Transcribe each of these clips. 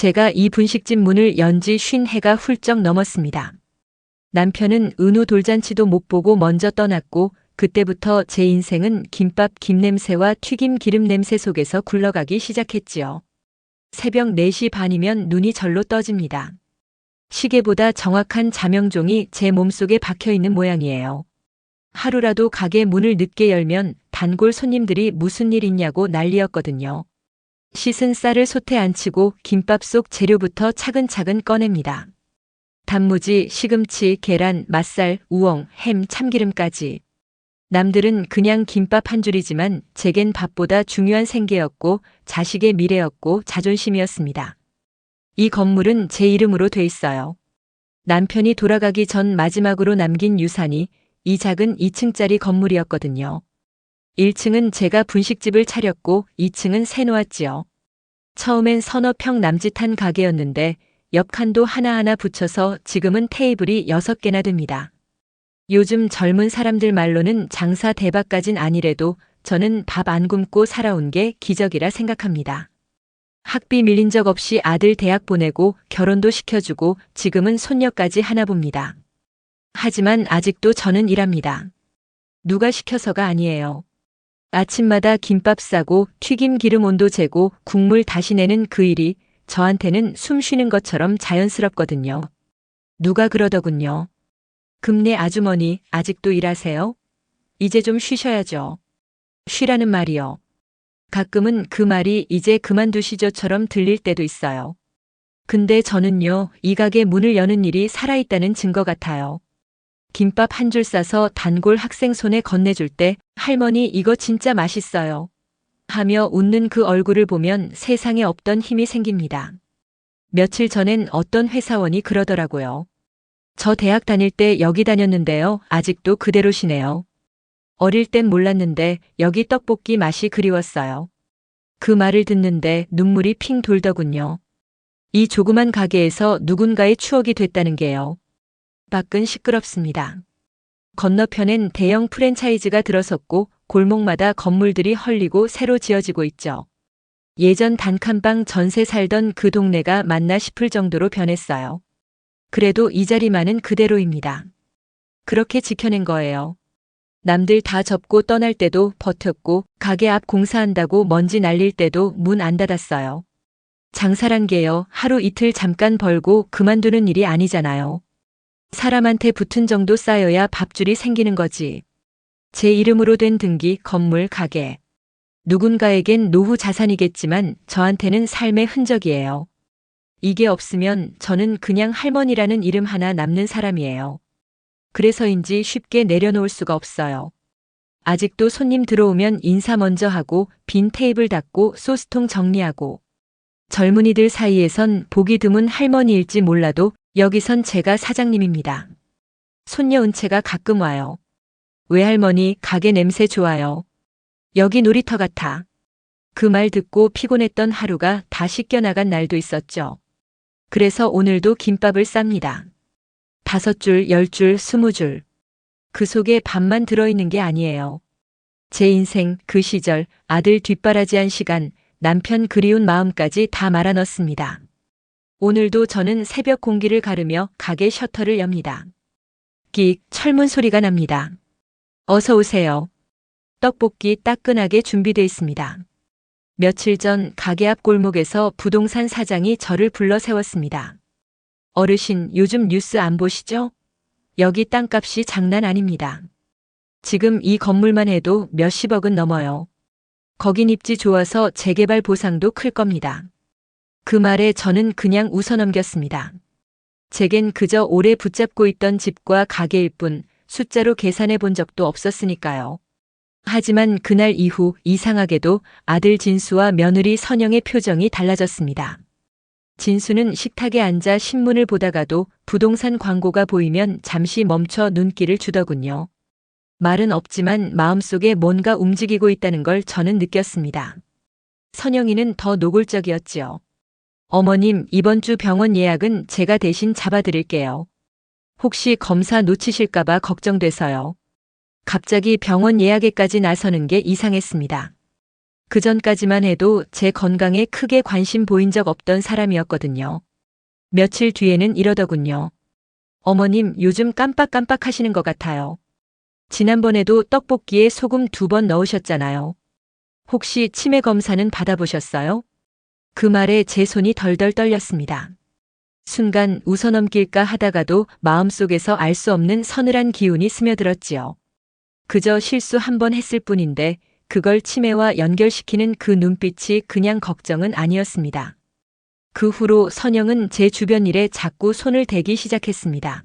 제가 이 분식집 문을 연 지 50해가 훌쩍 넘었습니다. 남편은 은우 돌잔치도 못 보고 먼저 떠났고 그때부터 제 인생은 김밥 김냄새와 튀김 기름 냄새 속에서 굴러가기 시작했지요. 새벽 4시 반이면 눈이 절로 떠집니다. 시계보다 정확한 자명종이 제 몸속에 박혀있는 모양이에요. 하루라도 가게 문을 늦게 열면 단골 손님들이 무슨 일 있냐고 난리였거든요. 씻은 쌀을 솥에 앉히고 김밥 속 재료부터 차근차근 꺼냅니다. 단무지, 시금치, 계란, 맛살, 우엉, 햄, 참기름까지. 남들은 그냥 김밥 한 줄이지만 제겐 밥보다 중요한 생계였고 자식의 미래였고 자존심이었습니다. 이 건물은 제 이름으로 돼 있어요. 남편이 돌아가기 전 마지막으로 남긴 유산이 이 작은 2층짜리 건물이었거든요. 1층은 제가 분식집을 차렸고 2층은 새놓았지요. 처음엔 서너 평 남짓한 가게였는데 옆 칸도 하나하나 붙여서 지금은 테이블이 6개나 됩니다. 요즘 젊은 사람들 말로는 장사 대박까진 아니래도 저는 밥 안 굶고 살아온 게 기적이라 생각합니다. 학비 밀린 적 없이 아들 대학 보내고 결혼도 시켜주고 지금은 손녀까지 하나 봅니다. 하지만 아직도 저는 일합니다. 누가 시켜서가 아니에요. 아침마다 김밥 싸고 튀김 기름 온도 재고 국물 다시 내는 그 일이 저한테는 숨 쉬는 것처럼 자연스럽거든요. 누가 그러더군요. 금내 아주머니 아직도 일하세요? 이제 좀 쉬셔야죠. 쉬라는 말이요. 가끔은 그 말이 이제 그만두시죠처럼 들릴 때도 있어요. 근데 저는요, 이 가게 문을 여는 일이 살아있다는 증거 같아요. 김밥 한 줄 싸서 단골 학생 손에 건네줄 때 할머니 이거 진짜 맛있어요. 하며 웃는 그 얼굴을 보면 세상에 없던 힘이 생깁니다. 며칠 전엔 어떤 회사원이 그러더라고요. 저 대학 다닐 때 여기 다녔는데요. 아직도 그대로시네요. 어릴 땐 몰랐는데 여기 떡볶이 맛이 그리웠어요. 그 말을 듣는데 눈물이 핑 돌더군요. 이 조그만 가게에서 누군가의 추억이 됐다는 게요. 밖은 시끄럽습니다. 건너편엔 대형 프랜차이즈가 들어섰고 골목마다 건물들이 헐리고 새로 지어지고 있죠. 예전 단칸방 전세 살던 그 동네가 맞나 싶을 정도로 변했어요. 그래도 이 자리만은 그대로입니다. 그렇게 지켜낸 거예요. 남들 다 접고 떠날 때도 버텼고 가게 앞 공사한다고 먼지 날릴 때도 문 안 닫았어요. 장사란 게요. 하루 이틀 잠깐 벌고 그만두는 일이 아니잖아요. 사람한테 붙은 정도 쌓여야 밥줄이 생기는 거지. 제 이름으로 된 등기, 건물, 가게. 누군가에겐 노후 자산이겠지만 저한테는 삶의 흔적이에요. 이게 없으면 저는 그냥 할머니라는 이름 하나 남는 사람이에요. 그래서인지 쉽게 내려놓을 수가 없어요. 아직도 손님 들어오면 인사 먼저 하고 빈 테이블 닦고 소스통 정리하고 젊은이들 사이에선 보기 드문 할머니일지 몰라도 여기선 제가 사장님입니다. 손녀 은채가 가끔 와요. 외할머니 가게 냄새 좋아요. 여기 놀이터 같아. 그 말 듣고 피곤했던 하루가 다 씻겨나간 날도 있었죠. 그래서 오늘도 김밥을 쌉니다. 5줄, 10줄, 20줄. 그 속에 밥만 들어있는 게 아니에요. 제 인생, 그 시절, 아들 뒷바라지한 시간, 남편 그리운 마음까지 다 말아 넣습니다. 오늘도 저는 새벽 공기를 가르며 가게 셔터를 엽니다. 끽, 철문 소리가 납니다. 어서 오세요. 떡볶이 따끈하게 준비되어 있습니다. 며칠 전 가게 앞 골목에서 부동산 사장이 저를 불러 세웠습니다. 어르신, 요즘 뉴스 안 보시죠? 여기 땅값이 장난 아닙니다. 지금 이 건물만 해도 몇십억은 넘어요. 거긴 입지 좋아서 재개발 보상도 클 겁니다. 그 말에 저는 그냥 웃어넘겼습니다. 제겐 그저 오래 붙잡고 있던 집과 가게일 뿐 숫자로 계산해 본 적도 없었으니까요. 하지만 그날 이후 이상하게도 아들 진수와 며느리 선영의 표정이 달라졌습니다. 진수는 식탁에 앉아 신문을 보다가도 부동산 광고가 보이면 잠시 멈춰 눈길을 주더군요. 말은 없지만 마음속에 뭔가 움직이고 있다는 걸 저는 느꼈습니다. 선영이는 더 노골적이었지요. 어머님, 이번 주 병원 예약은 제가 대신 잡아드릴게요. 혹시 검사 놓치실까봐 걱정돼서요. 갑자기 병원 예약에까지 나서는 게 이상했습니다. 그전까지만 해도 제 건강에 크게 관심 보인 적 없던 사람이었거든요. 며칠 뒤에는 이러더군요. 어머님, 요즘 깜빡깜빡 하시는 것 같아요. 지난번에도 떡볶이에 소금 2번 넣으셨잖아요. 혹시 치매 검사는 받아보셨어요? 그 말에 제 손이 덜덜 떨렸습니다. 순간 웃어넘길까 하다가도 마음속에서 알 수 없는 서늘한 기운이 스며들었지요. 그저 실수 한 번 했을 뿐인데 그걸 치매와 연결시키는 그 눈빛이 그냥 걱정은 아니었습니다. 그 후로 선영은 제 주변 일에 자꾸 손을 대기 시작했습니다.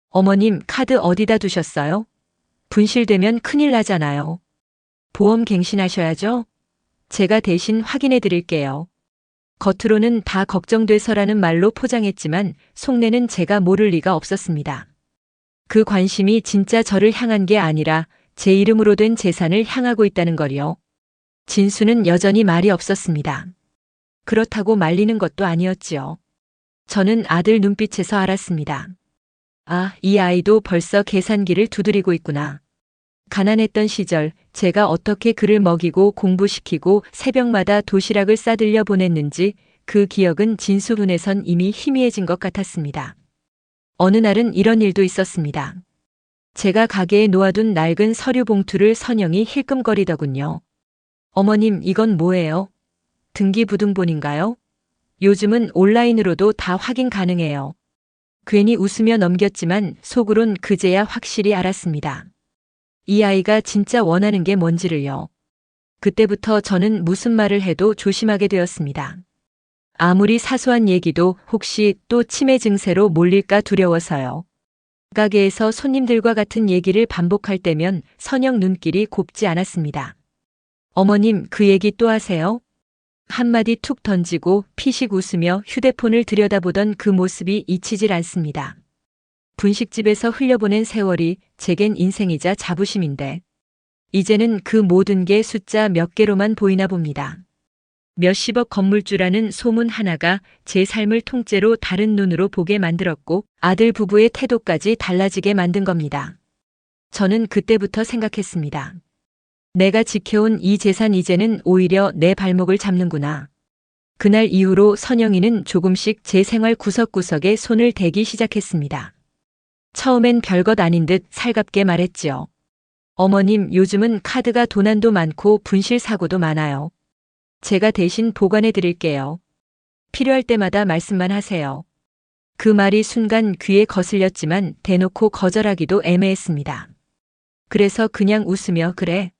어머님, 카드 어디다 두셨어요? 분실되면 큰일 나잖아요. 보험 갱신하셔야죠. 제가 대신 확인해 드릴게요. 겉으로는 다 걱정돼서라는 말로 포장했지만 속내는 제가 모를 리가 없었습니다. 그 관심이 진짜 저를 향한 게 아니라 제 이름으로 된 재산을 향하고 있다는 걸요. 진수는 여전히 말이 없었습니다. 그렇다고 말리는 것도 아니었지요. 저는 아들 눈빛에서 알았습니다. 아, 이 아이도 벌써 계산기를 두드리고 있구나. 가난했던 시절 제가 어떻게 그를 먹이고 공부시키고 새벽마다 도시락을 싸들려 보냈는지 그 기억은 진수 눈에선 이미 희미해진 것 같았습니다. 어느 날은 이런 일도 있었습니다. 제가 가게에 놓아둔 낡은 서류 봉투를 선영이 힐끔거리더군요. 어머님, 이건 뭐예요? 등기부등본인가요? 요즘은 온라인으로도 다 확인 가능해요. 괜히 웃으며 넘겼지만 속으론 그제야 확실히 알았습니다. 이 아이가 진짜 원하는 게 뭔지를요. 그때부터 저는 무슨 말을 해도 조심하게 되었습니다. 아무리 사소한 얘기도 혹시 또 치매 증세로 몰릴까 두려워서요. 가게에서 손님들과 같은 얘기를 반복할 때면 선영 눈길이 곱지 않았습니다. 어머님, 그 얘기 또 하세요? 한마디 툭 던지고 피식 웃으며 휴대폰을 들여다보던 그 모습이 잊히질 않습니다. 분식집에서 흘려보낸 세월이 제겐 인생이자 자부심인데 이제는 그 모든 게 숫자 몇 개로만 보이나 봅니다. 몇십억 건물주라는 소문 하나가 제 삶을 통째로 다른 눈으로 보게 만들었고 아들 부부의 태도까지 달라지게 만든 겁니다. 저는 그때부터 생각했습니다. 내가 지켜온 이 재산 이제는 오히려 내 발목을 잡는구나. 그날 이후로 선영이는 조금씩 제 생활 구석구석에 손을 대기 시작했습니다. 처음엔 별것 아닌 듯 살갑게 말했지요. 어머님, 요즘은 카드가 도난도 많고 분실 사고도 많아요. 제가 대신 보관해 드릴게요. 필요할 때마다 말씀만 하세요. 그 말이 순간 귀에 거슬렸지만 대놓고 거절하기도 애매했습니다. 그래서 그냥 웃으며 그래.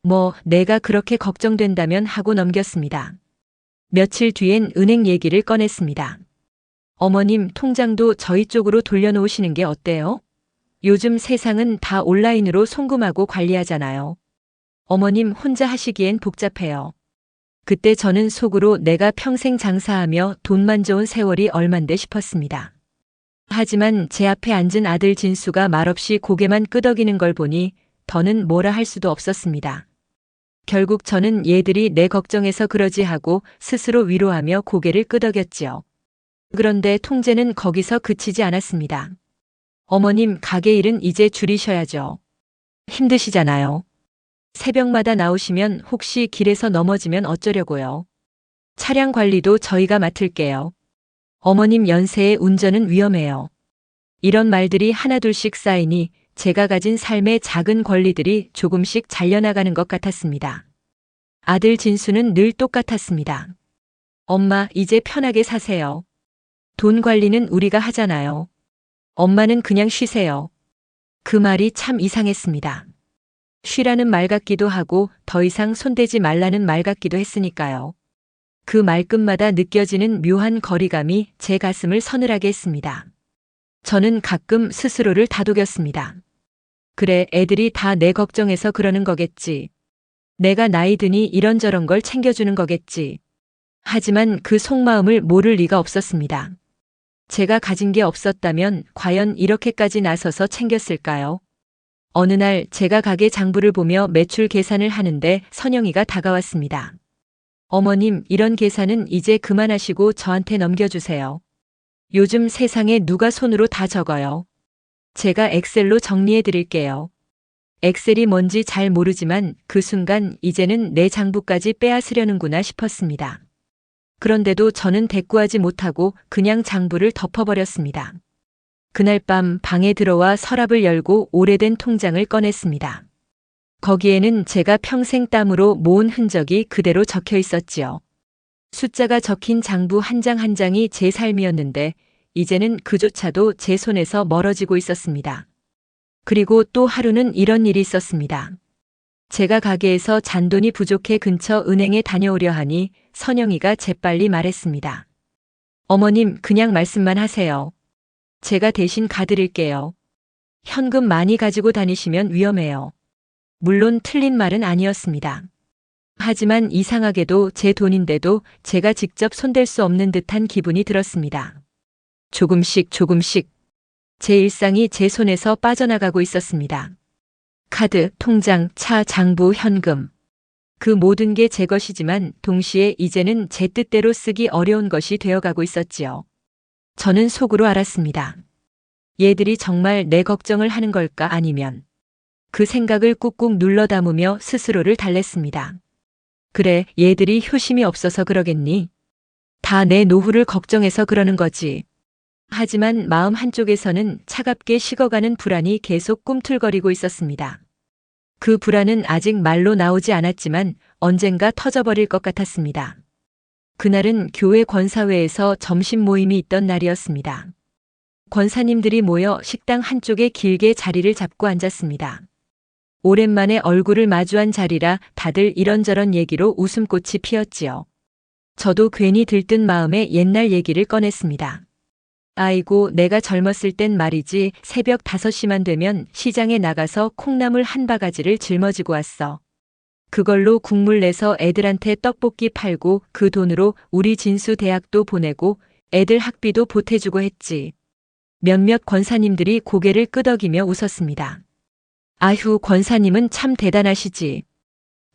뭐 내가 그렇게 걱정된다면 하고 넘겼습니다. 며칠 뒤엔 은행 얘기를 꺼냈습니다. 어머님, 통장도 저희 쪽으로 돌려놓으시는 게 어때요? 요즘 세상은 다 온라인으로 송금하고 관리하잖아요. 어머님 혼자 하시기엔 복잡해요. 그때 저는 속으로 내가 평생 장사하며 돈만 좋은 세월이 얼만데 싶었습니다. 하지만 제 앞에 앉은 아들 진수가 말없이 고개만 끄덕이는 걸 보니 더는 뭐라 할 수도 없었습니다. 결국 저는 얘들이 내 걱정해서 그러지 하고 스스로 위로하며 고개를 끄덕였지요. 그런데 통제는 거기서 그치지 않았습니다. 어머님, 가게 일은 이제 줄이셔야죠. 힘드시잖아요. 새벽마다 나오시면 혹시 길에서 넘어지면 어쩌려고요. 차량 관리도 저희가 맡을게요. 어머님 연세에 운전은 위험해요. 이런 말들이 하나둘씩 쌓이니 제가 가진 삶의 작은 권리들이 조금씩 잘려나가는 것 같았습니다. 아들 진수는 늘 똑같았습니다. 엄마, 이제 편하게 사세요. 돈 관리는 우리가 하잖아요. 엄마는 그냥 쉬세요. 그 말이 참 이상했습니다. 쉬라는 말 같기도 하고 더 이상 손대지 말라는 말 같기도 했으니까요. 그 말끝마다 느껴지는 묘한 거리감이 제 가슴을 서늘하게 했습니다. 저는 가끔 스스로를 다독였습니다. 그래, 애들이 다 내 걱정해서 그러는 거겠지. 내가 나이 드니 이런저런 걸 챙겨주는 거겠지. 하지만 그 속마음을 모를 리가 없었습니다. 제가 가진 게 없었다면 과연 이렇게까지 나서서 챙겼을까요? 어느 날 제가 가게 장부를 보며 매출 계산을 하는데 선영이가 다가왔습니다. 어머님, 이런 계산은 이제 그만하시고 저한테 넘겨주세요. 요즘 세상에 누가 손으로 다 적어요. 제가 엑셀로 정리해 드릴게요. 엑셀이 뭔지 잘 모르지만 그 순간 이제는 내 장부까지 빼앗으려는구나 싶었습니다. 그런데도 저는 대꾸하지 못하고 그냥 장부를 덮어버렸습니다. 그날 밤 방에 들어와 서랍을 열고 오래된 통장을 꺼냈습니다. 거기에는 제가 평생 땀으로 모은 흔적이 그대로 적혀 있었지요. 숫자가 적힌 장부 한 장 한 장이 제 삶이었는데 이제는 그조차도 제 손에서 멀어지고 있었습니다. 그리고 또 하루는 이런 일이 있었습니다. 제가 가게에서 잔돈이 부족해 근처 은행에 다녀오려 하니 선영이가 재빨리 말했습니다. 어머님, 그냥 말씀만 하세요. 제가 대신 가드릴게요. 현금 많이 가지고 다니시면 위험해요. 물론 틀린 말은 아니었습니다. 하지만 이상하게도 제 돈인데도 제가 직접 손댈 수 없는 듯한 기분이 들었습니다. 조금씩 제 일상이 제 손에서 빠져나가고 있었습니다. 카드, 통장, 차, 장부, 현금. 그 모든 게 제 것이지만 동시에 이제는 제 뜻대로 쓰기 어려운 것이 되어가고 있었지요. 저는 속으로 알았습니다. 얘들이 정말 내 걱정을 하는 걸까 아니면. 그 생각을 꾹꾹 눌러 담으며 스스로를 달랬습니다. 그래, 얘들이 효심이 없어서 그러겠니? 다 내 노후를 걱정해서 그러는 거지. 하지만 마음 한쪽에서는 차갑게 식어가는 불안이 계속 꿈틀거리고 있었습니다. 그 불안은 아직 말로 나오지 않았지만 언젠가 터져버릴 것 같았습니다. 그날은 교회 권사회에서 점심 모임이 있던 날이었습니다. 권사님들이 모여 식당 한쪽에 길게 자리를 잡고 앉았습니다. 오랜만에 얼굴을 마주한 자리라 다들 이런저런 얘기로 웃음꽃이 피었지요. 저도 괜히 들뜬 마음에 옛날 얘기를 꺼냈습니다. 아이고, 내가 젊었을 땐 말이지 새벽 5시만 되면 시장에 나가서 콩나물 한 바가지를 짊어지고 왔어. 그걸로 국물 내서 애들한테 떡볶이 팔고 그 돈으로 우리 진수 대학도 보내고 애들 학비도 보태주고 했지. 몇몇 권사님들이 고개를 끄덕이며 웃었습니다. 아휴, 권사님은 참 대단하시지.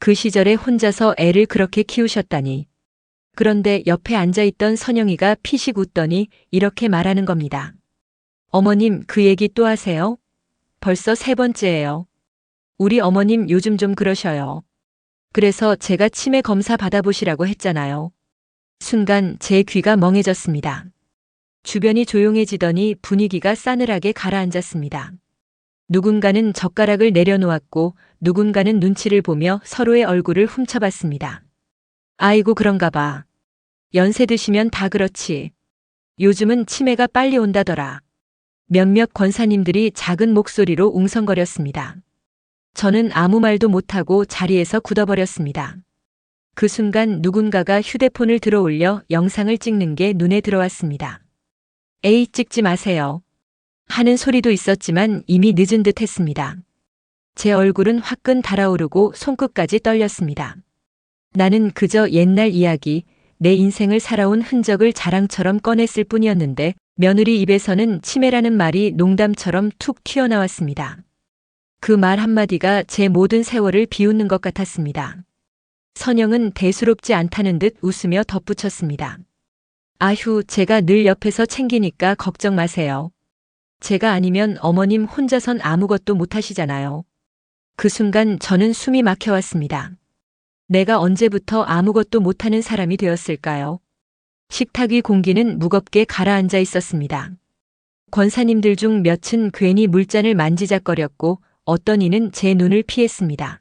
그 시절에 혼자서 애를 그렇게 키우셨다니. 그런데 옆에 앉아있던 선영이가 피식 웃더니 이렇게 말하는 겁니다. 어머님, 그 얘기 또 하세요? 벌써 3번째예요. 우리 어머님 요즘 좀 그러셔요. 그래서 제가 치매 검사 받아보시라고 했잖아요. 순간 제 귀가 멍해졌습니다. 주변이 조용해지더니 분위기가 싸늘하게 가라앉았습니다. 누군가는 젓가락을 내려놓았고 누군가는 눈치를 보며 서로의 얼굴을 훔쳐봤습니다. 아이고, 그런가 봐. 연세 드시면 다 그렇지. 요즘은 치매가 빨리 온다더라. 몇몇 권사님들이 작은 목소리로 웅성거렸습니다. 저는 아무 말도 못하고 자리에서 굳어버렸습니다. 그 순간 누군가가 휴대폰을 들어올려 영상을 찍는 게 눈에 들어왔습니다. 에이, 찍지 마세요. 하는 소리도 있었지만 이미 늦은 듯 했습니다. 제 얼굴은 화끈 달아오르고 손끝까지 떨렸습니다. 나는 그저 옛날 이야기, 내 인생을 살아온 흔적을 자랑처럼 꺼냈을 뿐이었는데 며느리 입에서는 치매라는 말이 농담처럼 툭 튀어나왔습니다. 그 말 한마디가 제 모든 세월을 비웃는 것 같았습니다. 선영은 대수롭지 않다는 듯 웃으며 덧붙였습니다. 아휴, 제가 늘 옆에서 챙기니까 걱정 마세요. 제가 아니면 어머님 혼자선 아무것도 못하시잖아요. 그 순간 저는 숨이 막혀왔습니다. 내가 언제부터 아무것도 못하는 사람이 되었을까요? 식탁 위 공기는 무겁게 가라앉아 있었습니다. 권사님들 중 몇은 괜히 물잔을 만지작거렸고 어떤 이는 제 눈을 피했습니다.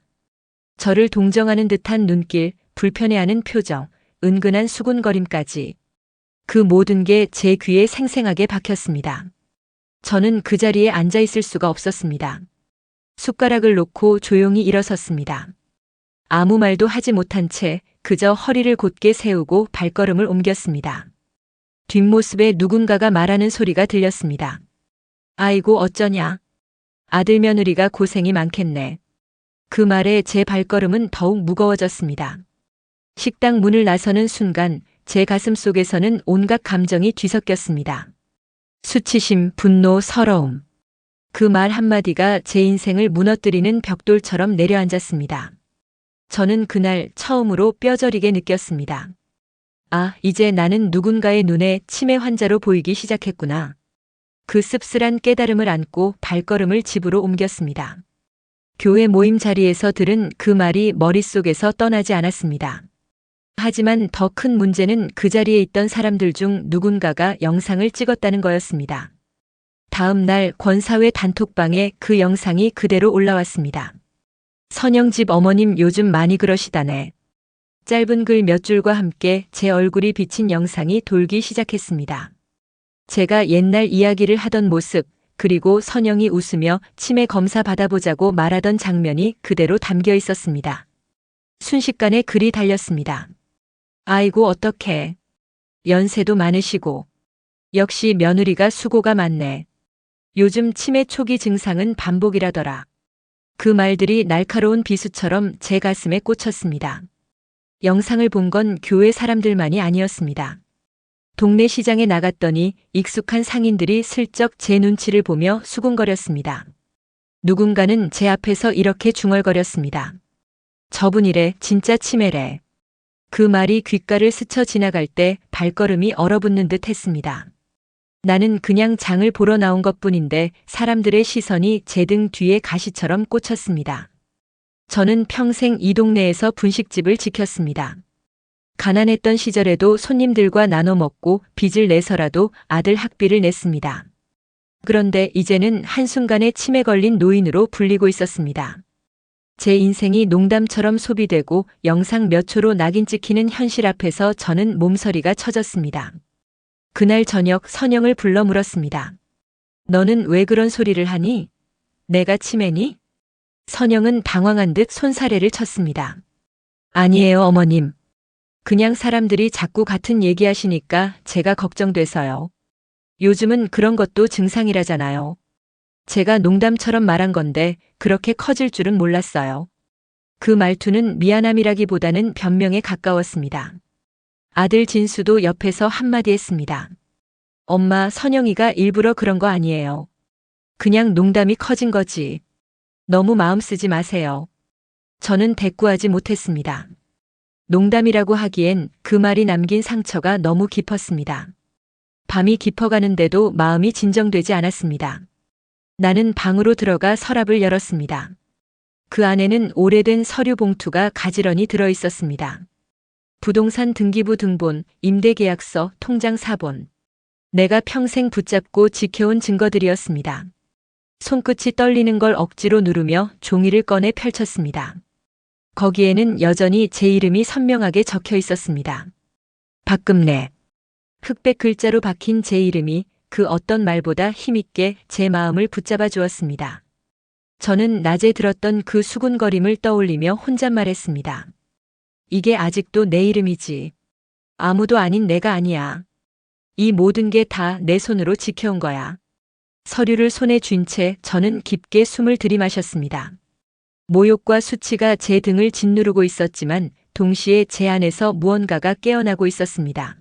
저를 동정하는 듯한 눈길, 불편해하는 표정, 은근한 수군거림까지. 그 모든 게 제 귀에 생생하게 박혔습니다. 저는 그 자리에 앉아 있을 수가 없었습니다. 숟가락을 놓고 조용히 일어섰습니다. 아무 말도 하지 못한 채 그저 허리를 곧게 세우고 발걸음을 옮겼습니다. 뒷모습에 누군가가 말하는 소리가 들렸습니다. 아이고, 어쩌냐. 아들 며느리가 고생이 많겠네. 그 말에 제 발걸음은 더욱 무거워졌습니다. 식당 문을 나서는 순간 제 가슴 속에서는 온갖 감정이 뒤섞였습니다. 수치심, 분노, 서러움. 그 말 한마디가 제 인생을 무너뜨리는 벽돌처럼 내려앉았습니다. 저는 그날 처음으로 뼈저리게 느꼈습니다. 아, 이제 나는 누군가의 눈에 치매 환자로 보이기 시작했구나. 그 씁쓸한 깨달음을 안고 발걸음을 집으로 옮겼습니다. 교회 모임 자리에서 들은 그 말이 머릿속에서 떠나지 않았습니다. 하지만 더 큰 문제는 그 자리에 있던 사람들 중 누군가가 영상을 찍었다는 거였습니다. 다음 날 권사회 단톡방에 그 영상이 그대로 올라왔습니다. 선영 집 어머님 요즘 많이 그러시다네. 짧은 글 몇 줄과 함께 제 얼굴이 비친 영상이 돌기 시작했습니다. 제가 옛날 이야기를 하던 모습, 그리고 선영이 웃으며 치매 검사 받아보자고 말하던 장면이 그대로 담겨 있었습니다. 순식간에 글이 달렸습니다. 아이고 어떡해. 연세도 많으시고. 역시 며느리가 수고가 많네. 요즘 치매 초기 증상은 반복이라더라. 그 말들이 날카로운 비수처럼 제 가슴에 꽂혔습니다. 영상을 본 건 교회 사람들만이 아니었습니다. 동네 시장에 나갔더니 익숙한 상인들이 슬쩍 제 눈치를 보며 수군거렸습니다. 누군가는 제 앞에서 이렇게 중얼거렸습니다. 저분이래, 진짜 치매래. 그 말이 귓가를 스쳐 지나갈 때 발걸음이 얼어붙는 듯 했습니다. 나는 그냥 장을 보러 나온 것뿐인데 사람들의 시선이 제 등 뒤에 가시처럼 꽂혔습니다. 저는 평생 이 동네에서 분식집을 지켰습니다. 가난했던 시절에도 손님들과 나눠 먹고 빚을 내서라도 아들 학비를 냈습니다. 그런데 이제는 한순간에 치매 걸린 노인으로 불리고 있었습니다. 제 인생이 농담처럼 소비되고 영상 몇 초로 낙인 찍히는 현실 앞에서 저는 몸서리가 쳐졌습니다. 그날 저녁 선영을 불러 물었습니다. 너는 왜 그런 소리를 하니? 내가 치매니? 선영은 당황한 듯 손사래를 쳤습니다. 아니에요, 어머님. 그냥 사람들이 자꾸 같은 얘기하시니까 제가 걱정돼서요. 요즘은 그런 것도 증상이라잖아요. 제가 농담처럼 말한 건데 그렇게 커질 줄은 몰랐어요. 그 말투는 미안함이라기보다는 변명에 가까웠습니다. 아들 진수도 옆에서 한마디 했습니다. 엄마, 선영이가 일부러 그런 거 아니에요. 그냥 농담이 커진 거지. 너무 마음 쓰지 마세요. 저는 대꾸하지 못했습니다. 농담이라고 하기엔 그 말이 남긴 상처가 너무 깊었습니다. 밤이 깊어가는데도 마음이 진정되지 않았습니다. 나는 방으로 들어가 서랍을 열었습니다. 그 안에는 오래된 서류 봉투가 가지런히 들어 있었습니다. 부동산 등기부 등본, 임대계약서, 통장 사본. 내가 평생 붙잡고 지켜온 증거들이었습니다. 손끝이 떨리는 걸 억지로 누르며 종이를 꺼내 펼쳤습니다. 거기에는 여전히 제 이름이 선명하게 적혀 있었습니다. 박금래. 흑백 글자로 박힌 제 이름이 그 어떤 말보다 힘있게 제 마음을 붙잡아 주었습니다. 저는 낮에 들었던 그 수군거림을 떠올리며 혼잣말했습니다. 이게 아직도 내 이름이지. 아무도 아닌 내가 아니야. 이 모든 게 다 내 손으로 지켜온 거야. 서류를 손에 쥔 채 저는 깊게 숨을 들이마셨습니다. 모욕과 수치가 제 등을 짓누르고 있었지만 동시에 제 안에서 무언가가 깨어나고 있었습니다.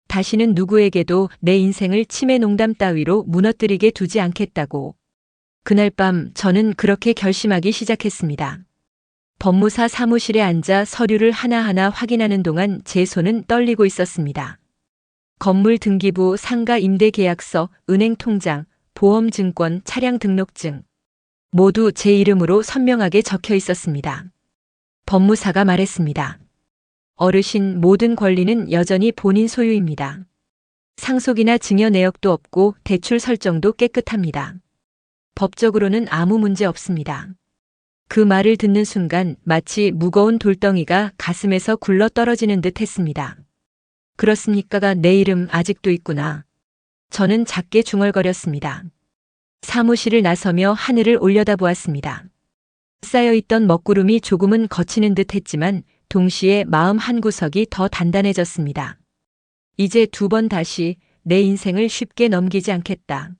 다시는 누구에게도 내 인생을 치매 농담 따위로 무너뜨리게 두지 않겠다고. 그날 밤 저는 그렇게 결심하기 시작했습니다. 법무사 사무실에 앉아 서류를 하나하나 확인하는 동안 제 손은 떨리고 있었습니다. 건물 등기부, 상가 임대 계약서, 은행 통장, 보험 증권, 차량 등록증. 모두 제 이름으로 선명하게 적혀 있었습니다. 법무사가 말했습니다. 어르신, 모든 권리는 여전히 본인 소유입니다. 상속이나 증여 내역도 없고 대출 설정도 깨끗합니다. 법적으로는 아무 문제 없습니다. 그 말을 듣는 순간 마치 무거운 돌덩이가 가슴에서 굴러 떨어지는 듯 했습니다. 그렇습니까가 내 이름 아직도 있구나. 저는 작게 중얼거렸습니다. 사무실을 나서며 하늘을 올려다보았습니다. 쌓여있던 먹구름이 조금은 걷히는 듯 했지만 동시에 마음 한구석이 더 단단해졌습니다. 이제 두 번 다시 내 인생을 쉽게 넘기지 않겠다.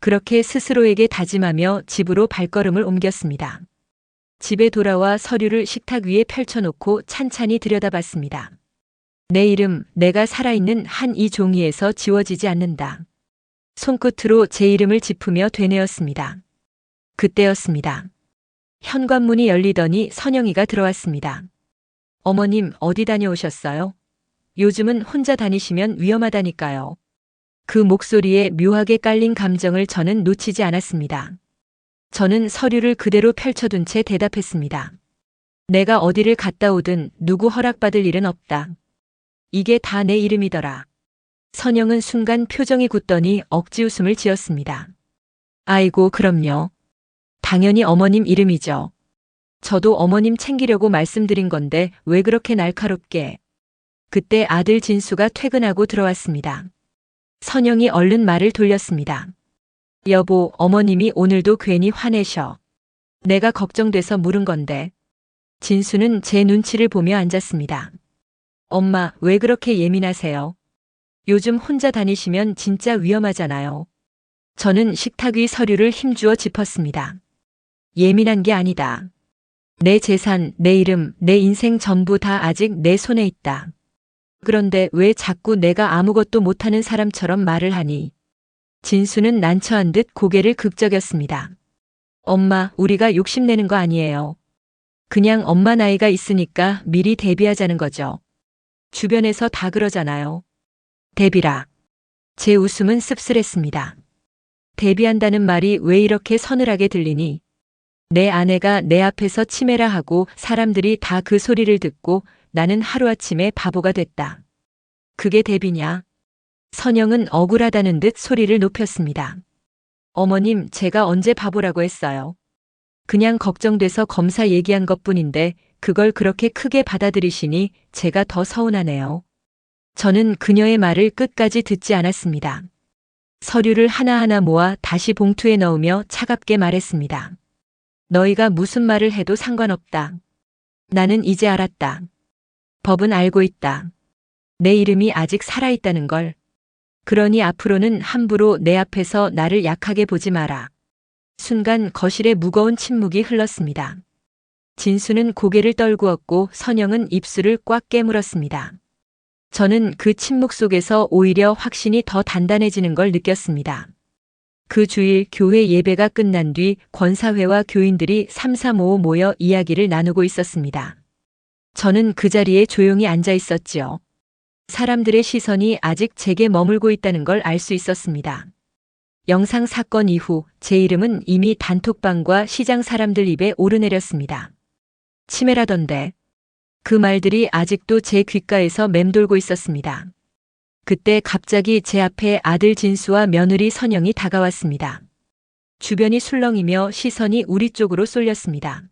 그렇게 스스로에게 다짐하며 집으로 발걸음을 옮겼습니다. 집에 돌아와 서류를 식탁 위에 펼쳐놓고 찬찬히 들여다봤습니다. 내 이름, 내가 살아있는 한 이 종이에서 지워지지 않는다. 손끝으로 제 이름을 짚으며 되뇌었습니다. 그때였습니다. 현관문이 열리더니 선영이가 들어왔습니다. 어머님, 어디 다녀오셨어요? 요즘은 혼자 다니시면 위험하다니까요. 그 목소리에 묘하게 깔린 감정을 저는 놓치지 않았습니다. 저는 서류를 그대로 펼쳐둔 채 대답했습니다. 내가 어디를 갔다 오든 누구 허락받을 일은 없다. 이게 다 내 이름이더라. 선영은 순간 표정이 굳더니 억지 웃음을 지었습니다. 아이고, 그럼요. 당연히 어머님 이름이죠. 저도 어머님 챙기려고 말씀드린 건데 왜 그렇게 날카롭게. 그때 아들 진수가 퇴근하고 들어왔습니다. 선영이 얼른 말을 돌렸습니다. 여보, 어머님이 오늘도 괜히 화내셔. 내가 걱정돼서 물은 건데. 진수는 제 눈치를 보며 앉았습니다. 엄마, 왜 그렇게 예민하세요? 요즘 혼자 다니시면 진짜 위험하잖아요. 저는 식탁 위 서류를 힘주어 짚었습니다. 예민한 게 아니다. 내 재산, 내 이름, 내 인생 전부 다 아직 내 손에 있다. 그런데 왜 자꾸 내가 아무것도 못하는 사람처럼 말을 하니? 진수는 난처한 듯 고개를 긁적였습니다. 엄마, 우리가 욕심내는 거 아니에요. 그냥 엄마 나이가 있으니까 미리 대비하자는 거죠. 주변에서 다 그러잖아요. 대비라. 제 웃음은 씁쓸했습니다. 대비한다는 말이 왜 이렇게 서늘하게 들리니? 내 아내가 내 앞에서 치매라 하고 사람들이 다 그 소리를 듣고 나는 하루아침에 바보가 됐다. 그게 대비냐? 선영은 억울하다는 듯 소리를 높였습니다. 어머님, 제가 언제 바보라고 했어요? 그냥 걱정돼서 검사 얘기한 것뿐인데 그걸 그렇게 크게 받아들이시니 제가 더 서운하네요. 저는 그녀의 말을 끝까지 듣지 않았습니다. 서류를 하나하나 모아 다시 봉투에 넣으며 차갑게 말했습니다. 너희가 무슨 말을 해도 상관없다. 나는 이제 알았다. 법은 알고 있다. 내 이름이 아직 살아있다는 걸. 그러니 앞으로는 함부로 내 앞에서 나를 약하게 보지 마라. 순간 거실에 무거운 침묵이 흘렀습니다. 진수는 고개를 떨구었고 선영은 입술을 꽉 깨물었습니다. 저는 그 침묵 속에서 오히려 확신이 더 단단해지는 걸 느꼈습니다. 그 주일 교회 예배가 끝난 뒤 권사회와 교인들이 삼삼오오 모여 이야기를 나누고 있었습니다. 저는 그 자리에 조용히 앉아 있었지요. 사람들의 시선이 아직 제게 머물고 있다는 걸 알 수 있었습니다. 영상 사건 이후 제 이름은 이미 단톡방과 시장 사람들 입에 오르내렸습니다. 치매라던데. 그 말들이 아직도 제 귓가에서 맴돌고 있었습니다. 그때 갑자기 제 앞에 아들 진수와 며느리 선영이 다가왔습니다. 주변이 술렁이며 시선이 우리 쪽으로 쏠렸습니다.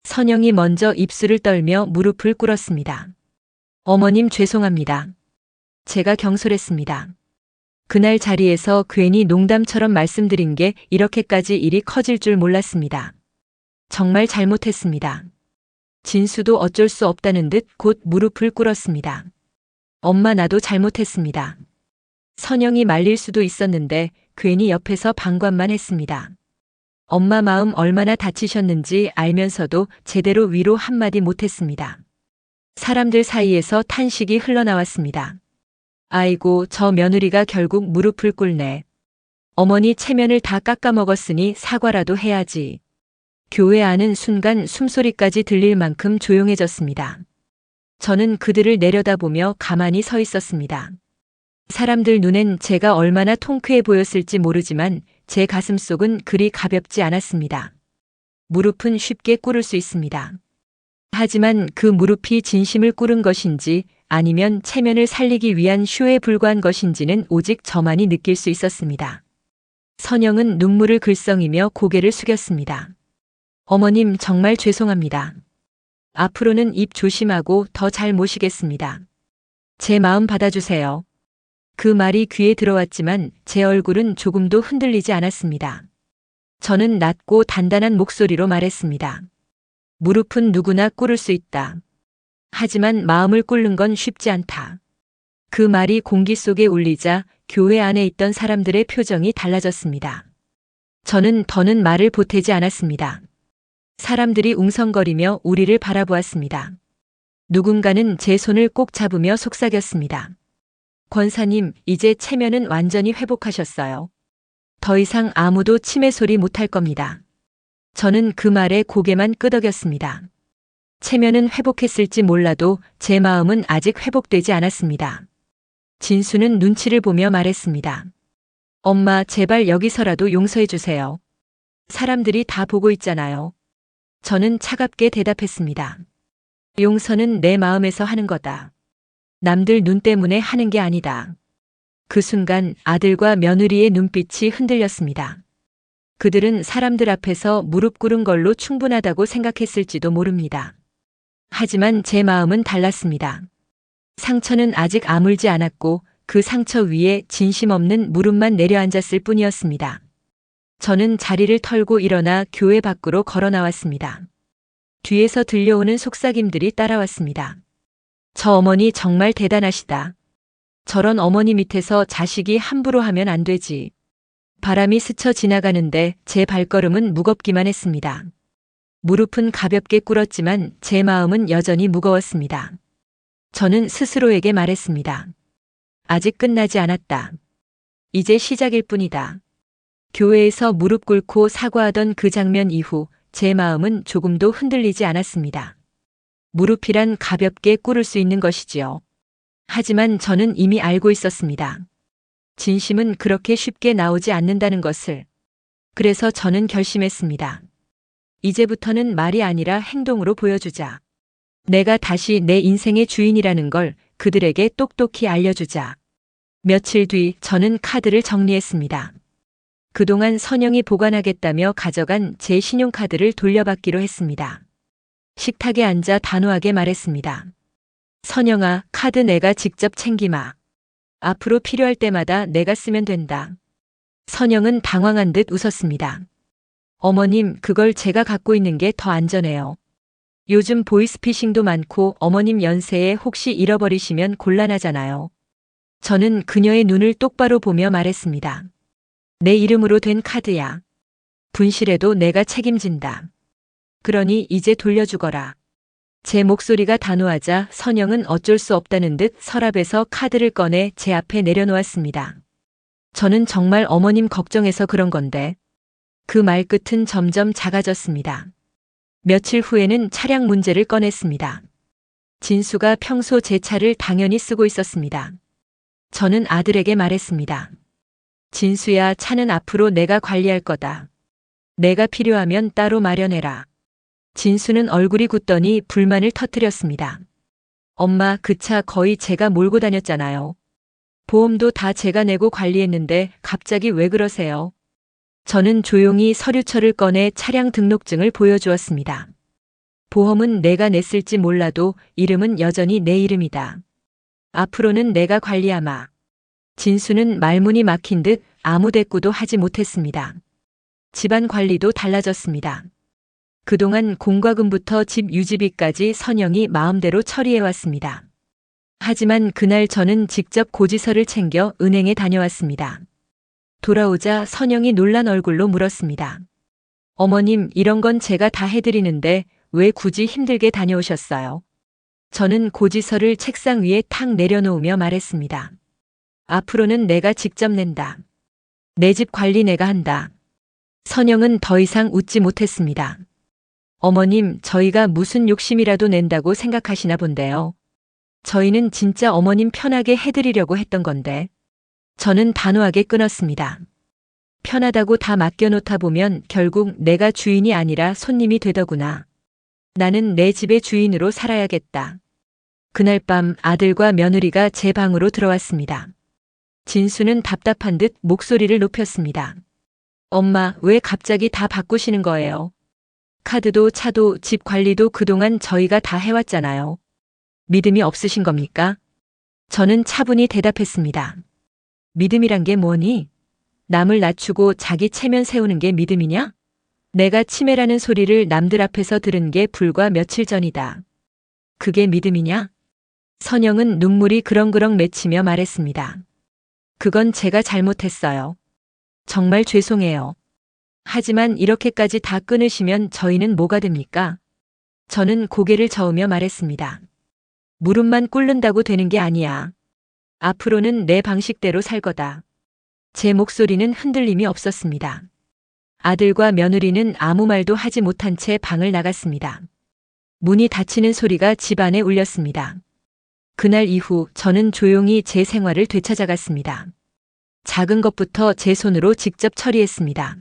선영이 먼저 입술을 떨며 무릎을 꿇었습니다. 어머님, 죄송합니다. 제가 경솔했습니다. 그날 자리에서 괜히 농담처럼 말씀드린 게 이렇게까지 일이 커질 줄 몰랐습니다. 정말 잘못했습니다. 진수도 어쩔 수 없다는 듯 곧 무릎을 꿇었습니다. 엄마, 나도 잘못했습니다. 선영이 말릴 수도 있었는데 괜히 옆에서 방관만 했습니다. 엄마 마음 얼마나 다치셨는지 알면서도 제대로 위로 한마디 못했습니다. 사람들 사이에서 탄식이 흘러나왔습니다. 아이고, 저 며느리가 결국 무릎을 꿇네. 어머니 체면을 다 깎아먹었으니 사과라도 해야지. 교회 안은 순간 숨소리까지 들릴 만큼 조용해졌습니다. 저는 그들을 내려다보며 가만히 서 있었습니다. 사람들 눈엔 제가 얼마나 통쾌해 보였을지 모르지만 제 가슴속은 그리 가볍지 않았습니다. 무릎은 쉽게 꿇을 수 있습니다. 하지만 그 무릎이 진심을 꿇은 것인지 아니면 체면을 살리기 위한 쇼에 불과한 것인지는 오직 저만이 느낄 수 있었습니다. 선영은 눈물을 글썽이며 고개를 숙였습니다. 어머님, 정말 죄송합니다. 앞으로는 입 조심하고 더 잘 모시겠습니다. 제 마음 받아주세요. 그 말이 귀에 들어왔지만 제 얼굴은 조금도 흔들리지 않았습니다. 저는 낮고 단단한 목소리로 말했습니다. 무릎은 누구나 꿇을 수 있다. 하지만 마음을 꿇는 건 쉽지 않다. 그 말이 공기 속에 울리자 교회 안에 있던 사람들의 표정이 달라졌습니다. 저는 더는 말을 보태지 않았습니다. 사람들이 웅성거리며 우리를 바라보았습니다. 누군가는 제 손을 꼭 잡으며 속삭였습니다. 권사님, 이제 체면은 완전히 회복하셨어요. 더 이상 아무도 치매 소리 못할 겁니다. 저는 그 말에 고개만 끄덕였습니다. 체면은 회복했을지 몰라도 제 마음은 아직 회복되지 않았습니다. 진수는 눈치를 보며 말했습니다. 엄마, 제발 여기서라도 용서해 주세요. 사람들이 다 보고 있잖아요. 저는 차갑게 대답했습니다. 용서는 내 마음에서 하는 거다. 남들 눈 때문에 하는 게 아니다. 그 순간 아들과 며느리의 눈빛이 흔들렸습니다. 그들은 사람들 앞에서 무릎 꿇은 걸로 충분하다고 생각했을지도 모릅니다. 하지만 제 마음은 달랐습니다. 상처는 아직 아물지 않았고 그 상처 위에 진심 없는 무릎만 내려앉았을 뿐이었습니다. 저는 자리를 털고 일어나 교회 밖으로 걸어 나왔습니다. 뒤에서 들려오는 속삭임들이 따라왔습니다. 저 어머니 정말 대단하시다. 저런 어머니 밑에서 자식이 함부로 하면 안 되지. 바람이 스쳐 지나가는데 제 발걸음은 무겁기만 했습니다. 무릎은 가볍게 꿇었지만 제 마음은 여전히 무거웠습니다. 저는 스스로에게 말했습니다. 아직 끝나지 않았다. 이제 시작일 뿐이다. 교회에서 무릎 꿇고 사과하던 그 장면 이후 제 마음은 조금도 흔들리지 않았습니다. 무릎이란 가볍게 꿇을 수 있는 것이지요. 하지만 저는 이미 알고 있었습니다. 진심은 그렇게 쉽게 나오지 않는다는 것을. 그래서 저는 결심했습니다. 이제부터는 말이 아니라 행동으로 보여주자. 내가 다시 내 인생의 주인이라는 걸 그들에게 똑똑히 알려주자. 며칠 뒤 저는 카드를 정리했습니다. 그동안 선영이 보관하겠다며 가져간 제 신용카드를 돌려받기로 했습니다. 식탁에 앉아 단호하게 말했습니다. 선영아, 카드 내가 직접 챙기마. 앞으로 필요할 때마다 내가 쓰면 된다. 선영은 당황한 듯 웃었습니다. 어머님, 그걸 제가 갖고 있는 게 더 안전해요. 요즘 보이스피싱도 많고 어머님 연세에 혹시 잃어버리시면 곤란하잖아요. 저는 그녀의 눈을 똑바로 보며 말했습니다. 내 이름으로 된 카드야. 분실해도 내가 책임진다. 그러니 이제 돌려주거라. 제 목소리가 단호하자 선영은 어쩔 수 없다는 듯 서랍에서 카드를 꺼내 제 앞에 내려놓았습니다. 저는 정말 어머님 걱정해서 그런 건데. 그 말끝은 점점 작아졌습니다. 며칠 후에는 차량 문제를 꺼냈습니다. 진수가 평소 제 차를 당연히 쓰고 있었습니다. 저는 아들에게 말했습니다. 진수야, 차는 앞으로 내가 관리할 거다. 내가 필요하면 따로 마련해라. 진수는 얼굴이 굳더니 불만을 터뜨렸습니다. 엄마, 그 차 거의 제가 몰고 다녔잖아요. 보험도 다 제가 내고 관리했는데 갑자기 왜 그러세요? 저는 조용히 서류철을 꺼내 차량 등록증을 보여주었습니다. 보험은 내가 냈을지 몰라도 이름은 여전히 내 이름이다. 앞으로는 내가 관리하마. 진수는 말문이 막힌 듯 아무 대꾸도 하지 못했습니다. 집안 관리도 달라졌습니다. 그동안 공과금부터 집 유지비까지 선영이 마음대로 처리해왔습니다. 하지만 그날 저는 직접 고지서를 챙겨 은행에 다녀왔습니다. 돌아오자 선영이 놀란 얼굴로 물었습니다. 어머님, 이런 건 제가 다 해드리는데 왜 굳이 힘들게 다녀오셨어요? 저는 고지서를 책상 위에 탁 내려놓으며 말했습니다. 앞으로는 내가 직접 낸다. 내 집 관리 내가 한다. 선영은 더 이상 웃지 못했습니다. 어머님, 저희가 무슨 욕심이라도 낸다고 생각하시나 본데요. 저희는 진짜 어머님 편하게 해드리려고 했던 건데. 저는 단호하게 끊었습니다. 편하다고 다 맡겨놓다 보면 결국 내가 주인이 아니라 손님이 되더구나. 나는 내 집의 주인으로 살아야겠다. 그날 밤 아들과 며느리가 제 방으로 들어왔습니다. 진수는 답답한 듯 목소리를 높였습니다. 엄마, 왜 갑자기 다 바꾸시는 거예요? 카드도 차도 집 관리도 그동안 저희가 다 해왔잖아요. 믿음이 없으신 겁니까? 저는 차분히 대답했습니다. 믿음이란 게 뭐니? 남을 낮추고 자기 체면 세우는 게 믿음이냐? 내가 치매라는 소리를 남들 앞에서 들은 게 불과 며칠 전이다. 그게 믿음이냐? 선영은 눈물이 그렁그렁 맺히며 말했습니다. 그건 제가 잘못했어요. 정말 죄송해요. 하지만 이렇게까지 다 끊으시면 저희는 뭐가 됩니까? 저는 고개를 저으며 말했습니다. 무릎만 꿇는다고 되는 게 아니야. 앞으로는 내 방식대로 살 거다. 제 목소리는 흔들림이 없었습니다. 아들과 며느리는 아무 말도 하지 못한 채 방을 나갔습니다. 문이 닫히는 소리가 집안에 울렸습니다. 그날 이후 저는 조용히 제 생활을 되찾아갔습니다. 작은 것부터 제 손으로 직접 처리했습니다.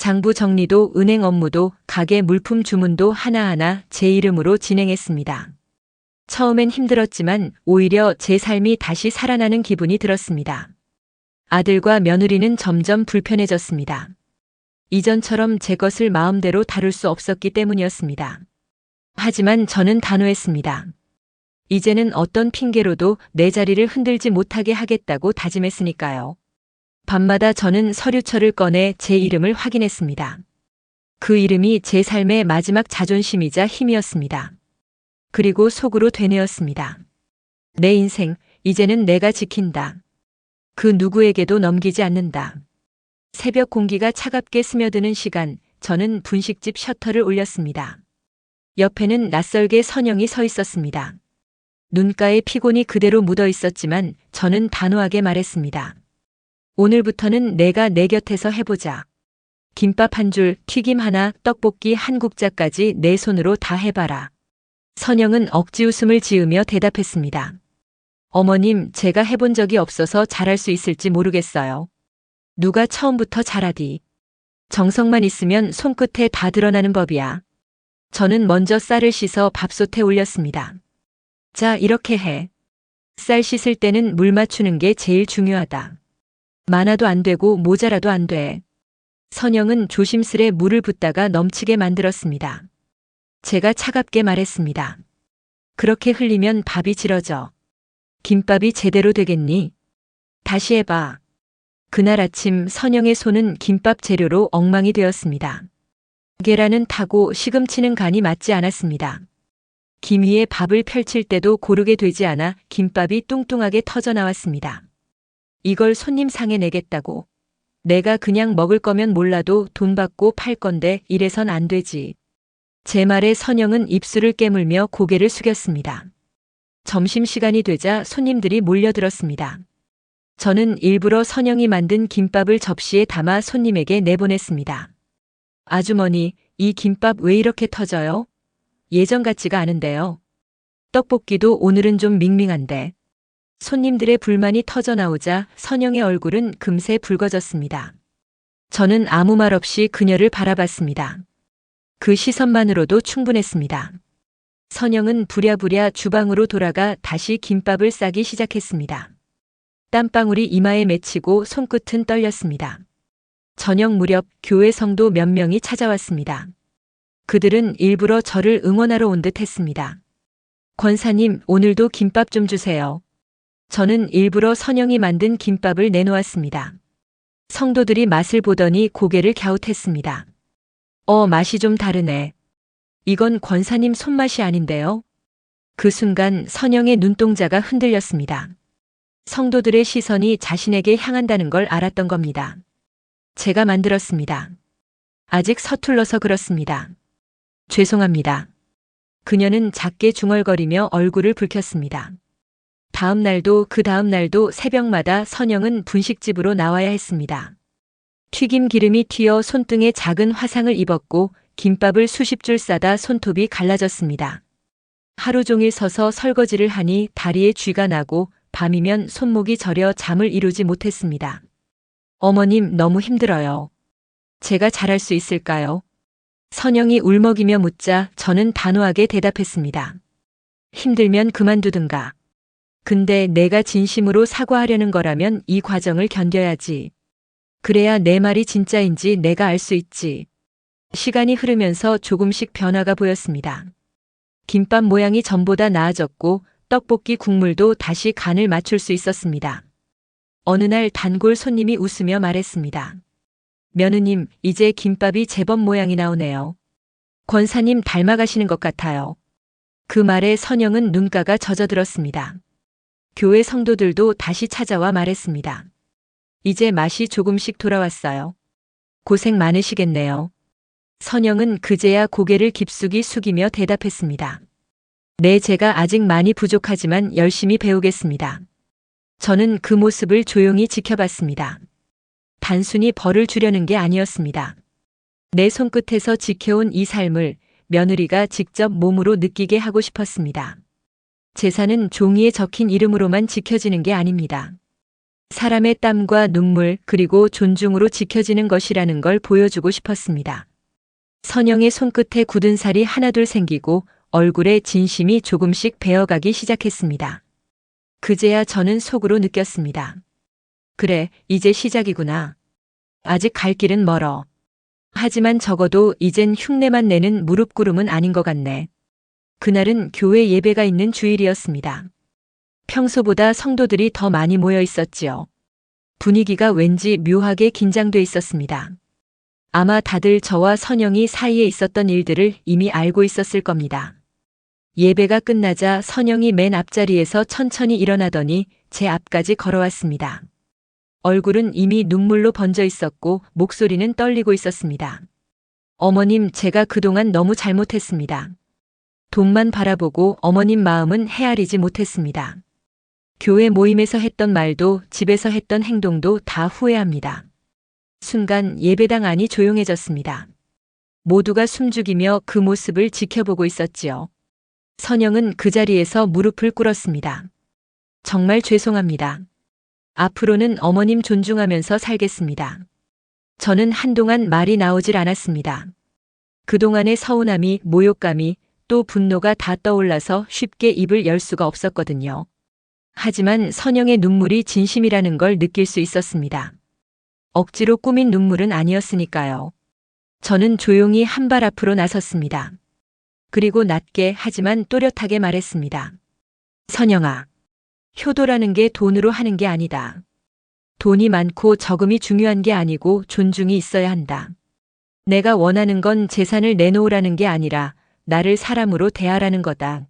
장부 정리도 은행 업무도 가게 물품 주문도 하나하나 제 이름으로 진행했습니다. 처음엔 힘들었지만 오히려 제 삶이 다시 살아나는 기분이 들었습니다. 아들과 며느리는 점점 불편해졌습니다. 이전처럼 제 것을 마음대로 다룰 수 없었기 때문이었습니다. 하지만 저는 단호했습니다. 이제는 어떤 핑계로도 내 자리를 흔들지 못하게 하겠다고 다짐했으니까요. 밤마다 저는 서류철을 꺼내 제 이름을 확인했습니다. 그 이름이 제 삶의 마지막 자존심이자 힘이었습니다. 그리고 속으로 되뇌었습니다. 내 인생, 이제는 내가 지킨다. 그 누구에게도 넘기지 않는다. 새벽 공기가 차갑게 스며드는 시간, 저는 분식집 셔터를 올렸습니다. 옆에는 낯설게 선영이 서 있었습니다. 눈가에 피곤이 그대로 묻어 있었지만 저는 단호하게 말했습니다. 오늘부터는 내가 내 곁에서 해보자. 김밥 한 줄, 튀김 하나, 떡볶이 한 국자까지 내 손으로 다 해봐라. 선영은 억지 웃음을 지으며 대답했습니다. 어머님, 제가 해본 적이 없어서 잘할 수 있을지 모르겠어요. 누가 처음부터 잘하디. 정성만 있으면 손끝에 다 드러나는 법이야. 저는 먼저 쌀을 씻어 밥솥에 올렸습니다. 자, 이렇게 해. 쌀 씻을 때는 물 맞추는 게 제일 중요하다. 많아도 안 되고 모자라도 안 돼. 선영은 조심스레 물을 붓다가 넘치게 만들었습니다. 제가 차갑게 말했습니다. 그렇게 흘리면 밥이 질어져. 김밥이 제대로 되겠니? 다시 해봐. 그날 아침 선영의 손은 김밥 재료로 엉망이 되었습니다. 계란은 타고 시금치는 간이 맞지 않았습니다. 김 위에 밥을 펼칠 때도 고르게 되지 않아 김밥이 뚱뚱하게 터져 나왔습니다. 이걸 손님 상에 내겠다고. 내가 그냥 먹을 거면 몰라도 돈 받고 팔 건데 이래선 안 되지. 제 말에 선영은 입술을 깨물며 고개를 숙였습니다. 점심시간이 되자 손님들이 몰려들었습니다. 저는 일부러 선영이 만든 김밥을 접시에 담아 손님에게 내보냈습니다. 아주머니, 이 김밥 왜 이렇게 터져요? 예전 같지가 않은데요. 떡볶이도 오늘은 좀 밍밍한데. 손님들의 불만이 터져 나오자 선영의 얼굴은 금세 붉어졌습니다. 저는 아무 말 없이 그녀를 바라봤습니다. 그 시선만으로도 충분했습니다. 선영은 부랴부랴 주방으로 돌아가 다시 김밥을 싸기 시작했습니다. 땀방울이 이마에 맺히고 손끝은 떨렸습니다. 저녁 무렵 교회 성도 몇 명이 찾아왔습니다. 그들은 일부러 저를 응원하러 온 듯 했습니다. 권사님, 오늘도 김밥 좀 주세요. 저는 일부러 선영이 만든 김밥을 내놓았습니다. 성도들이 맛을 보더니 고개를 갸웃했습니다. 맛이 좀 다르네. 이건 권사님 손맛이 아닌데요. 그 순간 선영의 눈동자가 흔들렸습니다. 성도들의 시선이 자신에게 향한다는 걸 알았던 겁니다. 제가 만들었습니다. 아직 서툴러서 그렇습니다. 죄송합니다. 그녀는 작게 중얼거리며 얼굴을 붉혔습니다. 다음 날도 그 다음 날도 새벽마다 선영은 분식집으로 나와야 했습니다. 튀김 기름이 튀어 손등에 작은 화상을 입었고 김밥을 수십 줄 싸다 손톱이 갈라졌습니다. 하루 종일 서서 설거지를 하니 다리에 쥐가 나고 밤이면 손목이 저려 잠을 이루지 못했습니다. 어머님, 너무 힘들어요. 제가 잘할 수 있을까요? 선영이 울먹이며 묻자 저는 단호하게 대답했습니다. 힘들면 그만두든가. 근데 내가 진심으로 사과하려는 거라면 이 과정을 견뎌야지. 그래야 내 말이 진짜인지 내가 알 수 있지. 시간이 흐르면서 조금씩 변화가 보였습니다. 김밥 모양이 전보다 나아졌고 떡볶이 국물도 다시 간을 맞출 수 있었습니다. 어느 날 단골 손님이 웃으며 말했습니다. 며느님, 이제 김밥이 제법 모양이 나오네요. 권사님 닮아가시는 것 같아요. 그 말에 선영은 눈가가 젖어들었습니다. 교회 성도들도 다시 찾아와 말했습니다. 이제 맛이 조금씩 돌아왔어요. 고생 많으시겠네요. 선영은 그제야 고개를 깊숙이 숙이며 대답했습니다. 네, 제가 아직 많이 부족하지만 열심히 배우겠습니다. 저는 그 모습을 조용히 지켜봤습니다. 단순히 벌을 주려는 게 아니었습니다. 내 손끝에서 지켜온 이 삶을 며느리가 직접 몸으로 느끼게 하고 싶었습니다. 제사는 종이에 적힌 이름으로만 지켜지는 게 아닙니다. 사람의 땀과 눈물 그리고 존중으로 지켜지는 것이라는 걸 보여주고 싶었습니다. 선영의 손끝에 굳은 살이 하나둘 생기고 얼굴에 진심이 조금씩 배어가기 시작했습니다. 그제야 저는 속으로 느꼈습니다. 그래, 이제 시작이구나. 아직 갈 길은 멀어. 하지만 적어도 이젠 흉내만 내는 무릎꿇음은 아닌 것 같네. 그날은 교회 예배가 있는 주일이었습니다. 평소보다 성도들이 더 많이 모여 있었지요. 분위기가 왠지 묘하게 긴장돼 있었습니다. 아마 다들 저와 선영이 사이에 있었던 일들을 이미 알고 있었을 겁니다. 예배가 끝나자 선영이 맨 앞자리에서 천천히 일어나더니 제 앞까지 걸어왔습니다. 얼굴은 이미 눈물로 번져 있었고 목소리는 떨리고 있었습니다. 어머님, 제가 그동안 너무 잘못했습니다. 돈만 바라보고 어머님 마음은 헤아리지 못했습니다. 교회 모임에서 했던 말도 집에서 했던 행동도 다 후회합니다. 순간 예배당 안이 조용해졌습니다. 모두가 숨죽이며 그 모습을 지켜보고 있었지요. 선영은 그 자리에서 무릎을 꿇었습니다. 정말 죄송합니다. 앞으로는 어머님 존중하면서 살겠습니다. 저는 한동안 말이 나오질 않았습니다. 그동안의 서운함이, 모욕감이, 또 분노가 다 떠올라서 쉽게 입을 열 수가 없었거든요. 하지만 선영의 눈물이 진심이라는 걸 느낄 수 있었습니다. 억지로 꾸민 눈물은 아니었으니까요. 저는 조용히 한 발 앞으로 나섰습니다. 그리고 낮게 하지만 또렷하게 말했습니다. 선영아, 효도라는 게 돈으로 하는 게 아니다. 돈이 많고 적음이 중요한 게 아니고 존중이 있어야 한다. 내가 원하는 건 재산을 내놓으라는 게 아니라 나를 사람으로 대하라는 거다.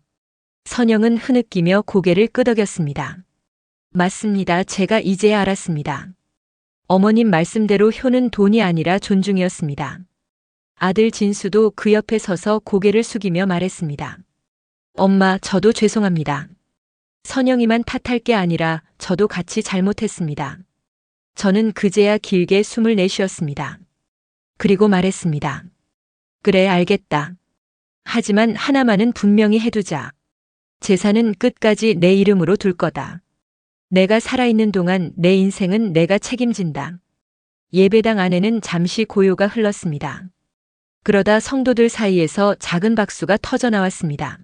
선영은 흐느끼며 고개를 끄덕였습니다. 맞습니다. 제가 이제야 알았습니다. 어머님 말씀대로 효는 돈이 아니라 존중이었습니다. 아들 진수도 그 옆에 서서 고개를 숙이며 말했습니다. 엄마, 저도 죄송합니다. 선영이만 탓할 게 아니라 저도 같이 잘못했습니다. 저는 그제야 길게 숨을 내쉬었습니다. 그리고 말했습니다. 그래, 알겠다. 하지만 하나만은 분명히 해두자. 재산은 끝까지 내 이름으로 둘 거다. 내가 살아있는 동안 내 인생은 내가 책임진다. 예배당 안에는 잠시 고요가 흘렀습니다. 그러다 성도들 사이에서 작은 박수가 터져 나왔습니다.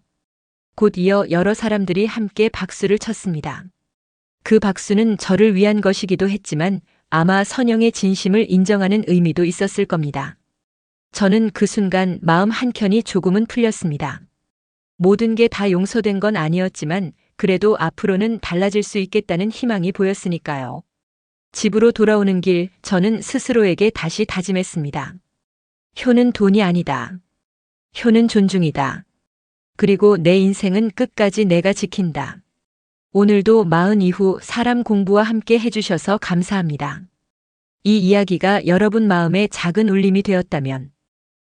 곧 이어 여러 사람들이 함께 박수를 쳤습니다. 그 박수는 저를 위한 것이기도 했지만 아마 선영의 진심을 인정하는 의미도 있었을 겁니다. 저는 그 순간 마음 한켠이 조금은 풀렸습니다. 모든 게 다 용서된 건 아니었지만 그래도 앞으로는 달라질 수 있겠다는 희망이 보였으니까요. 집으로 돌아오는 길, 저는 스스로에게 다시 다짐했습니다. 효는 돈이 아니다. 효는 존중이다. 그리고 내 인생은 끝까지 내가 지킨다. 오늘도 마흔 이후 사람 공부와 함께 해주셔서 감사합니다. 이 이야기가 여러분 마음에 작은 울림이 되었다면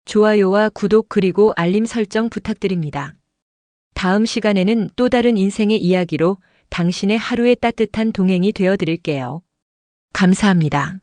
좋아요와 구독 그리고 알림 설정 부탁드립니다. 다음 시간에는 또 다른 인생의 이야기로 당신의 하루의 따뜻한 동행이 되어 드릴게요. 감사합니다.